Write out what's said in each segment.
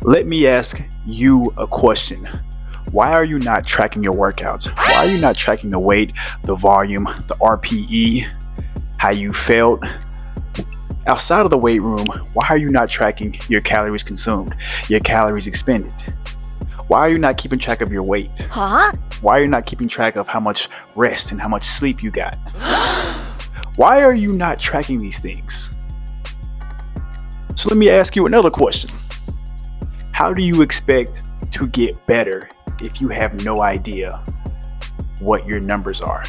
Let me ask you a question. Why are you not tracking your workouts? Why are you not tracking the weight, the volume, the RPE, how you felt? Outside of the weight room, why are you not tracking your calories consumed, your calories expended? Why are you not keeping track of your weight? Huh? Why are you not keeping track of how much rest and how much sleep you got? Why are you not tracking these things? So let me ask you another question. How do you expect to get better if you have no idea what your numbers are?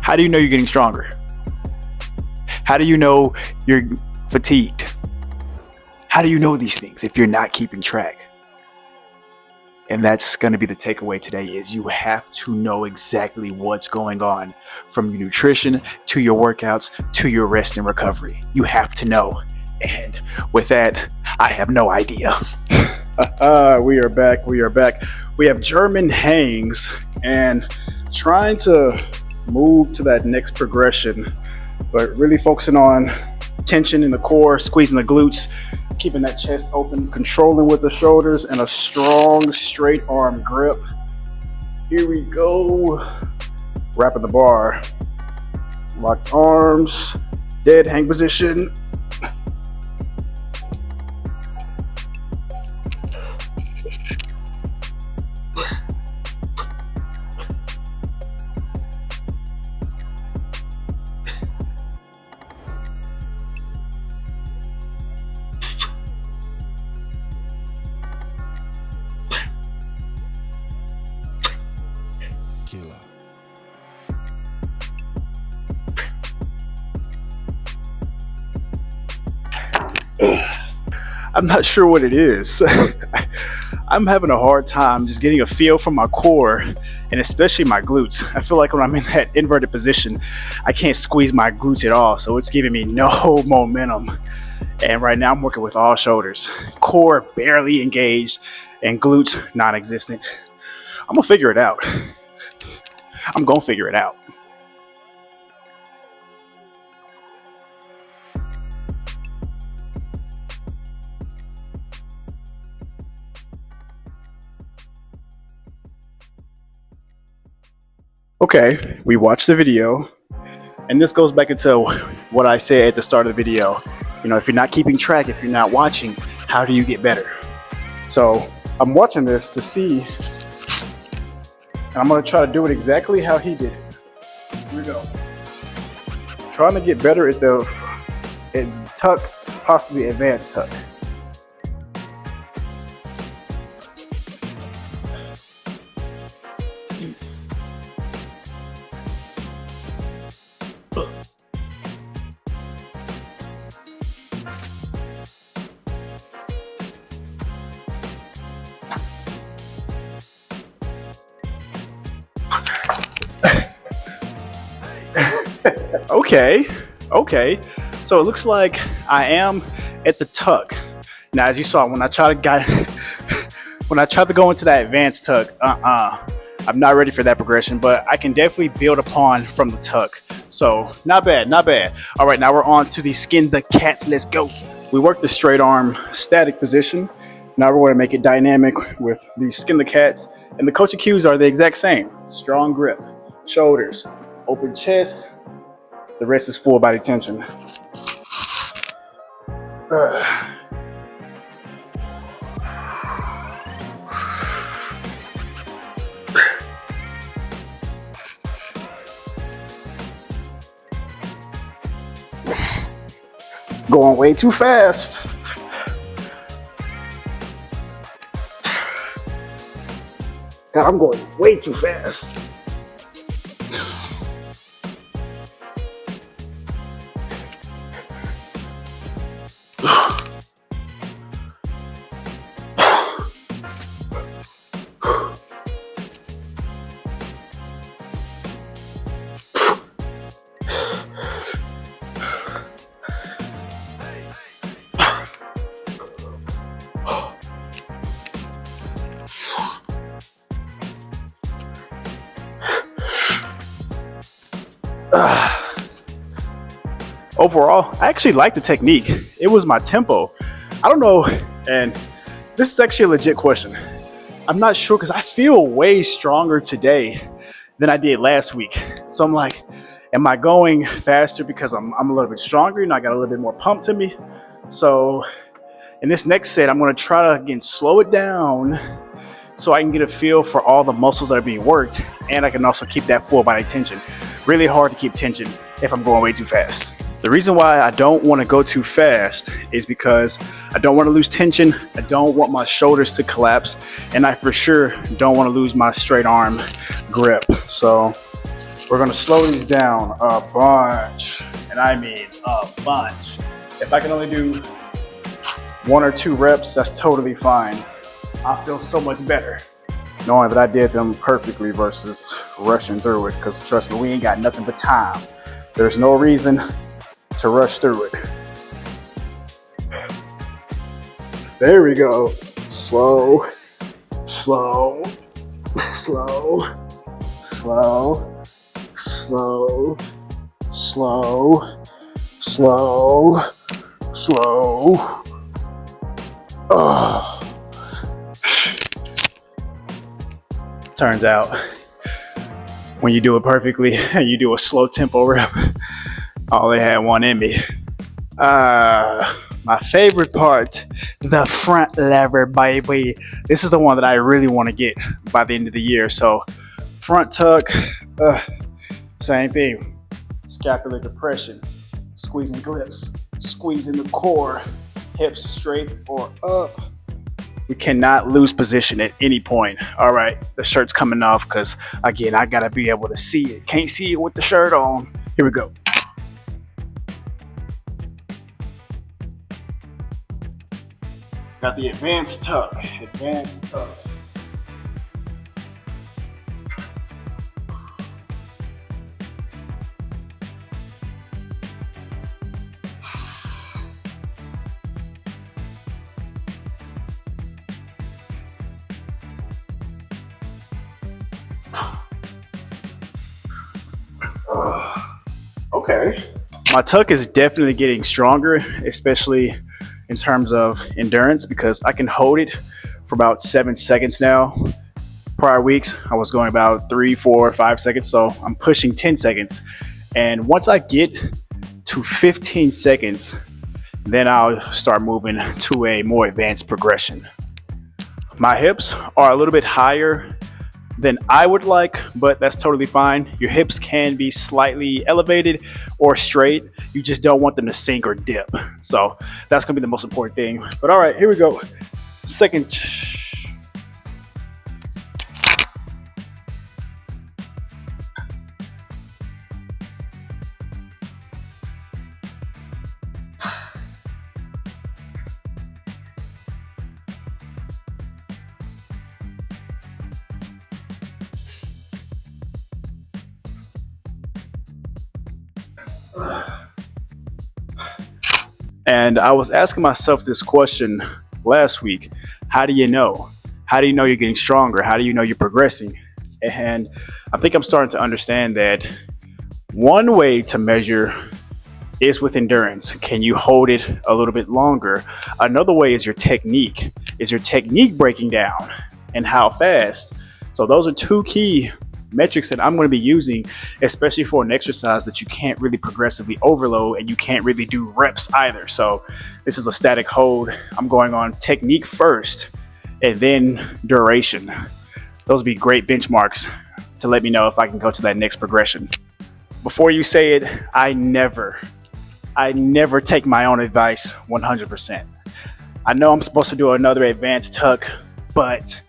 How do you know you're getting stronger? How do you know you're fatigued? How do you know these things if you're not keeping track? And that's going to be the takeaway today is you have to know exactly what's going on from your nutrition to your workouts to your rest and recovery. You have to know. And with that, I have no idea. We are back. We have German hangs and trying to move to that next progression, but really focusing on tension in the core, squeezing the glutes, keeping that chest open, controlling with the shoulders, and a strong straight arm grip. Here we go. Wrapping the bar. Locked arms, dead hang position. I'm not sure what it is. I'm having a hard time just getting a feel from my core and especially my glutes. I feel like when I'm in that inverted position, I can't squeeze my glutes at all. So it's giving me no momentum. And right now I'm working with all shoulders. Core barely engaged and glutes non-existent. I'm gonna figure it out. I'm gonna figure it out. Okay, we watched the video, and this goes back into what I said at the start of the video. You know, if you're not keeping track, if you're not watching, how do you get better? So I'm watching this to see, and I'm gonna try to do it exactly how he did it. Here we go. Trying to get better at the tuck, possibly advanced tuck. Okay. So it looks like I am at the tuck. Now, as you saw, when I tried to go into that advanced tuck, I'm not ready for that progression, but I can definitely build upon from the tuck. So not bad. All right, now we're on to the skin the cat. Let's go. We worked the straight arm static position. Now we're going to make it dynamic with the skin the cats, and the coaching cues are the exact same. Strong grip, shoulders, open chest. The rest is full body tension. Going way too fast. God, I'm going way too fast. Overall, I actually liked the technique. It was my tempo. I don't know, and this is actually a legit question. I'm not sure because I feel way stronger today than I did last week. So I'm like, am I going faster because I'm a little bit stronger? I got a little bit more pump to me. So in this next set, I'm going to try to, again, slow it down so I can get a feel for all the muscles that are being worked, and I can also keep that full body tension. Really hard to keep tension if I'm going way too fast. The reason why I don't want to go too fast is because I don't want to lose tension, I don't want my shoulders to collapse, and I for sure don't want to lose my straight arm grip. So we're going to slow these down a bunch, and I mean a bunch. If I can only do 1 or 2 reps, that's totally fine. I feel so much better knowing that I did them perfectly versus rushing through it, because trust me, we ain't got nothing but time. There's no reason to rush through it. There we go. Slow, slow, slow, slow, slow, slow, slow, slow. Oh. Turns out when you do it perfectly and you do a slow tempo rep, I only had one in me. My favorite part, the front lever, baby. This is the one that I really want to get by the end of the year. So front tuck, same thing. Scapular depression, squeezing glutes, squeezing the core, hips straight or up. We cannot lose position at any point. All right, the shirt's coming off because, again, I gotta be able to see it. Can't see it with the shirt on. Here we go. Got the advanced tuck, advanced tuck. Okay. My tuck is definitely getting stronger, especially in terms of endurance, because I can hold it for about 7 seconds now. Prior weeks, I was going about 3, 4, 5 seconds, so I'm pushing 10 seconds. And once I get to 15 seconds, then I'll start moving to a more advanced progression. My hips are a little bit higher than I would like, but that's totally fine. Your hips can be slightly elevated or straight. You just don't want them to sink or dip. So that's gonna be the most important thing. But all right, here we go. Second. And I was asking myself this question last week. How do you know? How do you know you're getting stronger? How do you know you're progressing? And I think I'm starting to understand that one way to measure is with endurance. Can you hold it a little bit longer? Another way is your technique. Is your technique breaking down, and how fast? So those are 2 key metrics that I'm going to be using, especially for an exercise that you can't really progressively overload and you can't really do reps either. So this is a static hold. I'm going on technique first and then duration. Those would be great benchmarks to let me know if I can go to that next progression. Before you say it, I never take my own advice 100%. I know I'm supposed to do another advanced tuck, but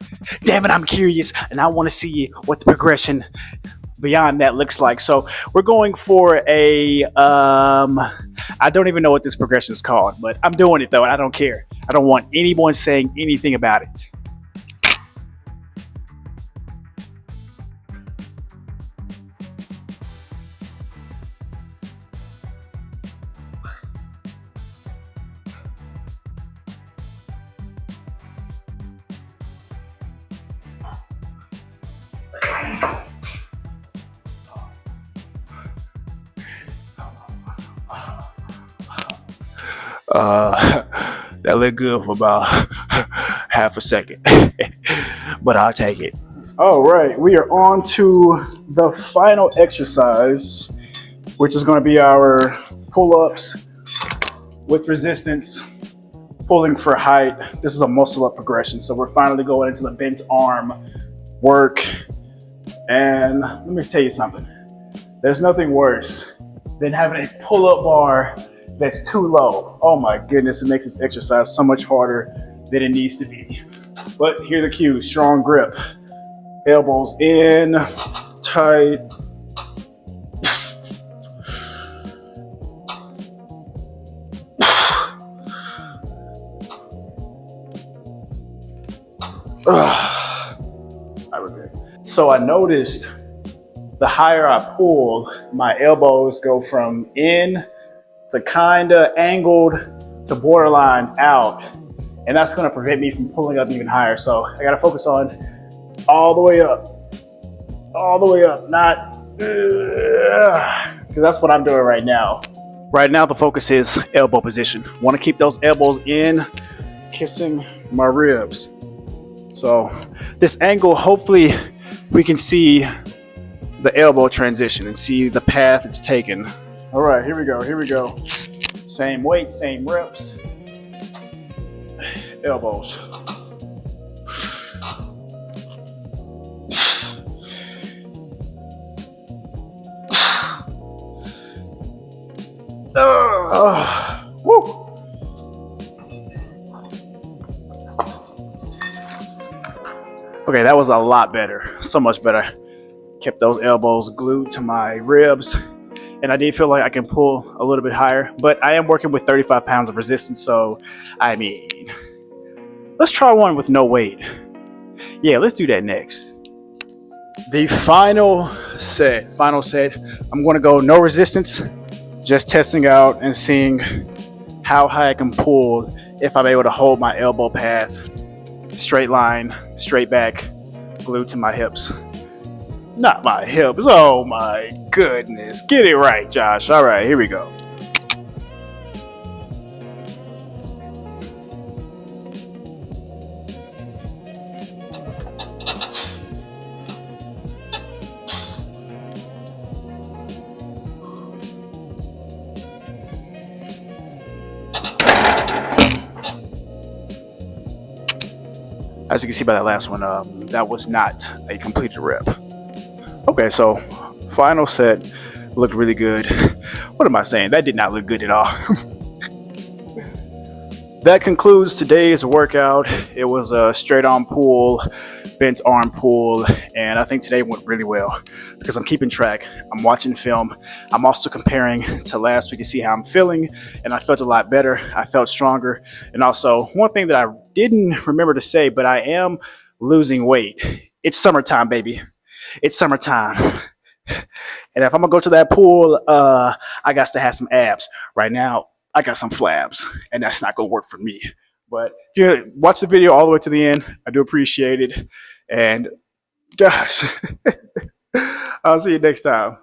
damn it, I'm curious and I want to see what the progression beyond that looks like. So we're going for a, I don't even know what this progression is called, but I'm doing it though, and I don't care. I don't want anyone saying anything about it. That looked good for about half a second, but I'll take it. All right, we are on to the final exercise, which is going to be our pull-ups with resistance, pulling for height. This is a muscle-up progression, so we're finally going into the bent arm work. And let me tell you something. There's nothing worse than having a pull-up bar that's too low. Oh my goodness, it makes this exercise so much harder than it needs to be. But here are the cues: strong grip, elbows in, tight. So I noticed the higher I pull, my elbows go from in to kinda angled to borderline out. And that's gonna prevent me from pulling up even higher. So I gotta focus on all the way up, not, because that's what I'm doing right now. Right now, the focus is elbow position. Wanna keep those elbows in, kissing my ribs. So this angle, hopefully we can see the elbow transition and see the path it's taken. All right, here we go. Same weight, same reps. Elbows. Woo. Okay, that was a lot better. So much better. Kept those elbows glued to my ribs. And I did feel like I can pull a little bit higher. But I am working with 35 pounds of resistance. So, I mean, let's try one with no weight. Yeah, let's do that next. The final set. I'm going to go no resistance. Just testing out and seeing how high I can pull if I'm able to hold my elbow path. Straight line, straight back, glued to my hips. Not my hips. Oh my goodness. Get it right, Josh. All right, here we go. As you can see by that last one, that was not a completed rep. Okay, so final set looked really good. What am I saying? That did not look good at all. That concludes today's workout. It was a straight arm pull, bent arm pull, and I think today went really well because I'm keeping track. I'm watching film. I'm also comparing to last week to see how I'm feeling, and I felt a lot better. I felt stronger. And also, one thing that I didn't remember to say, but I am losing weight. It's summertime, baby. It's summertime. And if I'm gonna go to that pool, I got to have some abs. Right now, I got some flabs, and that's not gonna work for me. But if you watch the video all the way to the end, I do appreciate it. And gosh, I'll see you next time.